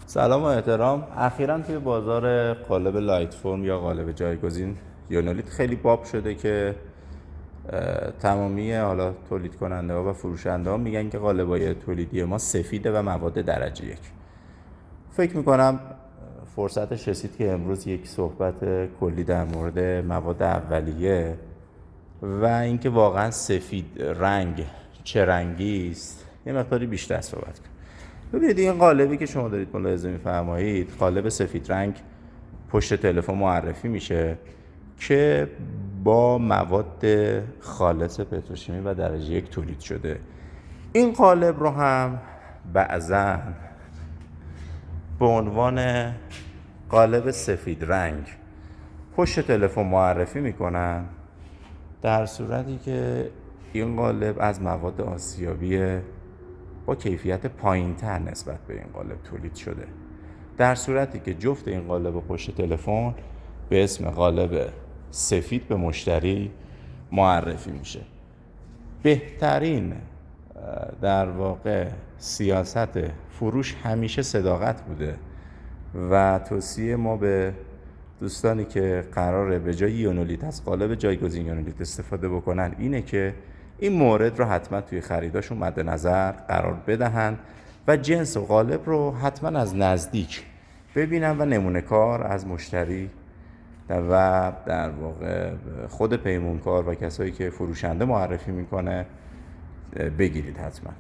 سلام و احترام. اخیراً توی بازار قالب لایت فرم یا قالب جایگزین یونولیت خیلی باب شده که تمامی حالا تولید کننده ها و فروشنده ها میگن که قالب‌های تولیدی ما سفیده و مواد درجه یک. فکر میکنم فرصتش رسید که امروز یک صحبت کلی در مورد مواد اولیه و اینکه واقعا سفید رنگ چه رنگی است یه مقداری بیشتر صحبت کنیم. ببینید این قالبی که شما دارید ملاحظه می‌فرمایید، قالب سفید رنگ پشت تلفن معرفی میشه که با مواد خالص پتروشیمی و درجه یک تولید شده. این قالب رو هم بعضاً به عنوان قالب سفید رنگ پشت تلفن معرفی میکنن، در صورتی که این قالب از مواد آسیابی با کیفیت پایین‌تر نسبت به این قالب تولید شده، در صورتی که جفت این قالب پشت تلفن به اسم قالب سفید به مشتری معرفی میشه. بهترین در واقع سیاست فروش همیشه صداقت بوده و توصیه ما به دوستانی که قراره به جای یونولیت از قالب جایگزین یونولیت استفاده بکنن اینه که این مورد رو حتما توی خریداشون مد نظر قرار بدهند و جنس و قالب رو حتما از نزدیک ببینن و نمونه کار از مشتری و در واقع خود پیمونکار و کسایی که فروشنده معرفی میکنه بگیرید حتما.